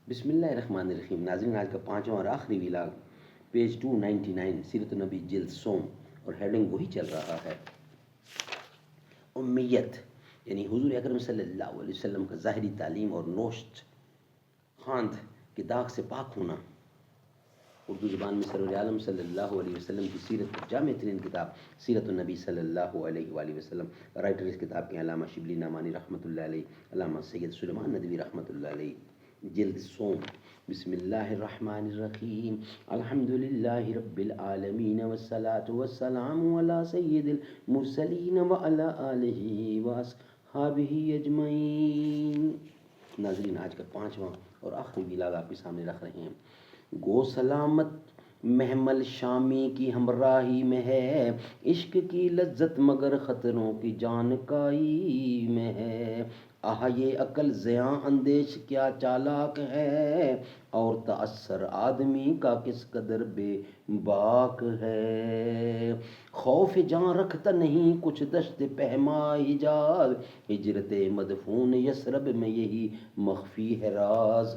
بسم اللہ الرحمن الرحیم. ناظرین، آج کا پانچواں اور آخری ولاگ، پیج 299، سیرت النبی جلد سوم، اور ہیڈنگ وہی چل رہا ہے، امیت، یعنی حضور اکرم صلی اللہ علیہ وسلم کا ظاہری تعلیم اور نوشت خواند کے داغ سے پاک ہونا. اردو زبان میں سرور عالم صلی اللہ علیہ وسلم کی سیرت پر جامع ترین کتاب سیرت النبی صلی اللہ علیہ وآلہ وسلم. رائٹر اس کتاب کے علامہ شبلی نعمانی رحمۃ اللہ علیہ، علامہ سید سلیمان ندوی رحمۃ اللہ علیہ. جلد سوم. بسم اللہ الرحمن الرحیم. الحمد للہ رب العالمین والصلاة والسلام علی سید المرسلین وعلی آلہ واصحابہ اجمعین. ناظرین، آج کا پانچواں اور آخری ولاگ آپ کے سامنے رکھ رہے ہیں. گو سلامت محمل شامی کی ہمراہی میں ہے، عشق کی لذت مگر خطروں کی جانکائی میں ہے. آہ یہ عقل زیاں اندیش کیا چالاک ہے، اور تأثر آدمی کا کس قدر بے باک ہے. خوف جاں رکھتا نہیں کچھ دشت پہما حجاز، ہجرت مدفون یثرب میں یہی مخفی ہے راز.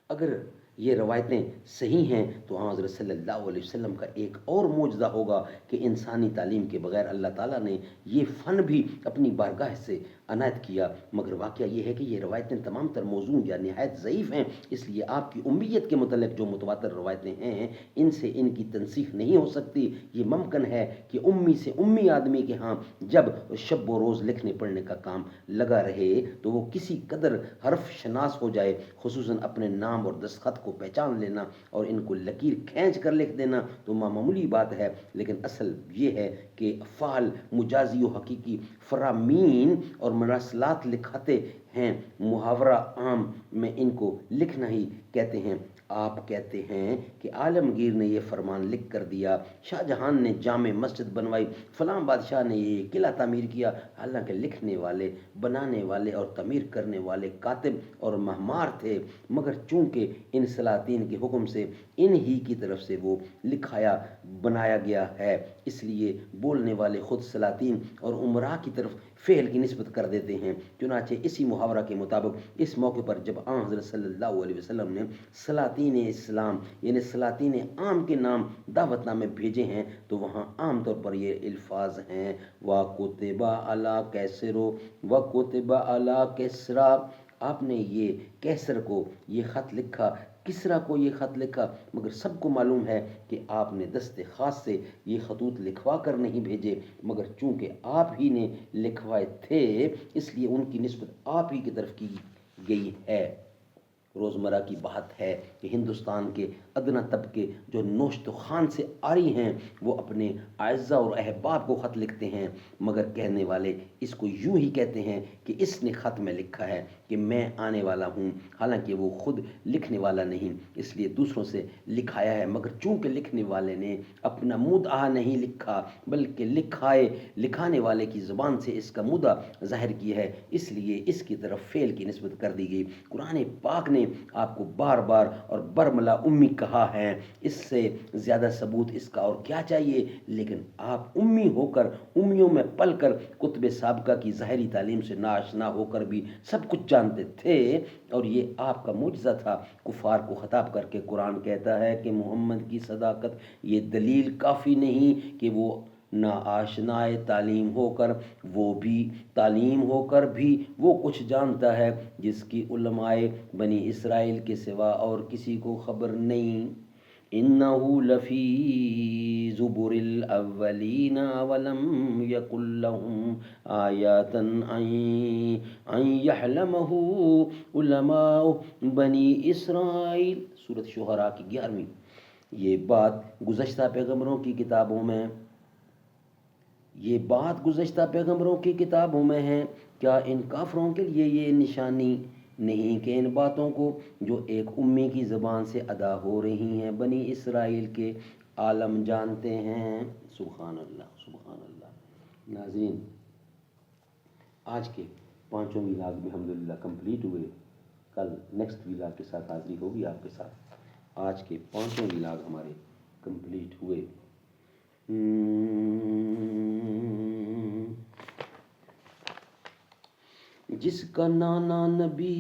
اگر یہ روایتیں صحیح ہیں تو حضرت صلی اللہ علیہ وسلم کا ایک اور معجزہ ہوگا کہ انسانی تعلیم کے بغیر اللہ تعالیٰ نے یہ فن بھی اپنی بارگاہ سے عنایت کیا. مگر واقعہ یہ ہے کہ یہ روایتیں تمام تر موزوں یا نہایت ضعیف ہیں، اس لیے آپ کی امیت کے متعلق جو متواتر روایتیں ہیں ان سے ان کی تنسیخ نہیں ہو سکتی. یہ ممکن ہے کہ امی سے امی آدمی کے ہاں جب شب و روز لکھنے پڑھنے کا کام لگا رہے تو وہ کسی قدر حرف شناس ہو جائے، خصوصاً اپنے نام اور دستخط کو پہچان لینا اور ان کو لکیر کھینچ کر لکھ دینا تو معمولی بات ہے. لیکن اصل یہ ہے کہ فعل مجازی و حقیقی فرامین اور مراسلات لکھاتے ہیں. محاورہ عام میں ان کو لکھنا ہی کہتے ہیں. آپ کہتے ہیں کہ عالمگیر نے یہ فرمان لکھ کر دیا، شاہ جہان نے جامع مسجد بنوائی، فلاں بادشاہ نے یہ قلعہ تعمیر کیا. حالانکہ لکھنے والے، بنانے والے اور تعمیر کرنے والے کاتب اور معمار تھے، مگر چونکہ ان سلاطین کے حکم سے ان ہی کی طرف سے وہ لکھایا بنایا گیا ہے، اس لیے بولنے والے خود سلاطین اور امراء کی طرف فعل کی نسبت کر دیتے ہیں. چنانچہ اسی محاورہ کے مطابق اس موقع پر جب آن حضرت صلی اللہ علیہ وسلم نے سلاطین اسلام یعنی سلاطین عام کے نام دعوت نامے بھیجے ہیں تو وہاں عام طور پر یہ الفاظ ہیں: وَكُتِبَ عَلَىٰ کیسرو وَكُتِبَ عَلَىٰ کسریٰ. آپ نے یہ کیسر کو یہ خط لکھا، کسریٰ کو یہ خط لکھا. مگر سب کو معلوم ہے کہ آپ نے دست خاص سے یہ خطوط لکھوا کر نہیں بھیجے، مگر چونکہ آپ ہی نے لکھوائے تھے اس لیے ان کی نسبت آپ ہی کی طرف کی گئی ہے. روزمرہ کی بات ہے کہ ہندوستان کے ادنا طبقے جو نوشت و خوان سے عاری ہیں وہ اپنے اعزاء اور احباب کو خط لکھتے ہیں، مگر کہنے والے اس کو یوں ہی کہتے ہیں کہ اس نے خط میں لکھا ہے کہ میں آنے والا ہوں، حالانکہ وہ خود لکھنے والا نہیں، اس لیے دوسروں سے لکھایا ہے. مگر چونکہ لکھنے والے نے اپنا مدعا نہیں لکھا بلکہ لکھانے والے کی زبان سے اس کا مدعا ظاہر کیا ہے، اس لیے اس کی طرف فعل کی نسبت کر دی گئی. قرآن پاک نے آپ کو بار بار اور برملا امی کہا ہے، اس سے زیادہ ثبوت اس کا اور کیا چاہیے. لیکن آپ امی ہو کر، امیوں میں پل کر، کتب سابقہ کی ظاہری تعلیم سے ناآشنا ہو کر بھی سب کچھ جانتے تھے، اور یہ آپ کا معجزہ تھا. کفار کو خطاب کر کے قرآن کہتا ہے کہ محمد کی صداقت یہ دلیل کافی نہیں کہ وہ ناآشنائے تعلیم ہو کر بھی وہ کچھ جانتا ہے جس کی علمائے بنی اسرائیل کے سوا اور کسی کو خبر نہیں. إِنَّهُ لَفِي زُبُرِ الْأَوَّلِينَ وَلَمْ يَكُنْ لَهُمْ آيَةً أَنْ يَعْلَمَهُ عُلَمَاءُ بَنِي إِسْرَائِيلَ. سورۃ شعراء کی 11ویں. یہ بات گزشتہ پیغمبروں کی کتابوں میں ہے. کیا ان کافروں کے لیے یہ نشانی نہیں کہ ان باتوں کو جو ایک امی کی زبان سے ادا ہو رہی ہیں بنی اسرائیل کے عالم جانتے ہیں. سبحان اللہ، سبحان اللہ. ناظرین، آج کے پانچوں ولاگ بھی الحمدللہ کمپلیٹ ہوئے. کل نیکسٹ ولاگ کے ساتھ حاضری ہوگی آپ کے ساتھ. آج کے پانچوں ولاگ ہمارے کمپلیٹ ہوئے. جس کا نانا نبی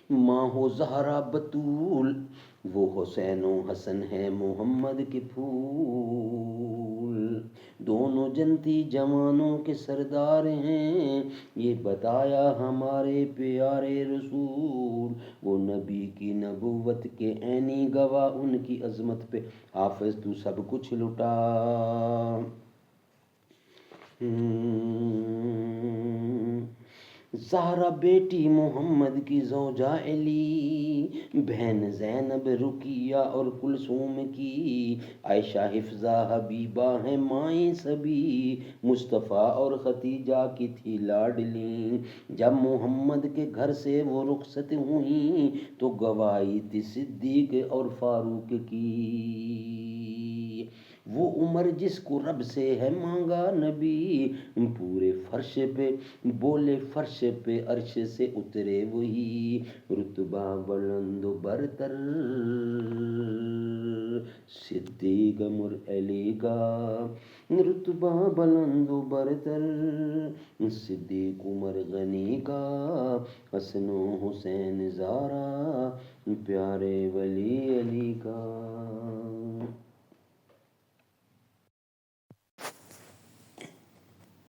ماں ہو زہرا بتول، وہ حسین و حسن ہے محمد کے پھول، دونوں جنتی جوانوں کے سردار ہیں، یہ بتایا ہمارے پیارے رسول، وہ نبی کی نبوت کے عینی گواہ، ان کی عظمت پہ حافظ تو سب کچھ لٹا۔ زہرا بیٹی محمد کی زوجہ علی، بہن زینب رقیہ اور کلثوم کی، عائشہ حفظہ حبیبہ ہیں مائیں سبھی، مصطفیٰ اور خدیجہ کی تھی لاڈلی، جب محمد کے گھر سے وہ رخصت ہوئیں تو گواہی تھی صدیق اور فاروق کی، وہ عمر جس کو رب سے ہے مانگا نبی، پورے فرش پہ بولے فرش پہ عرش سے اترے وہی، رتبہ بلند و برتر صدیق عمر علی کا، رتبہ بلند و برتر صدیق عمر غنی کا، حسن و حسین زارا پیارے ولی علی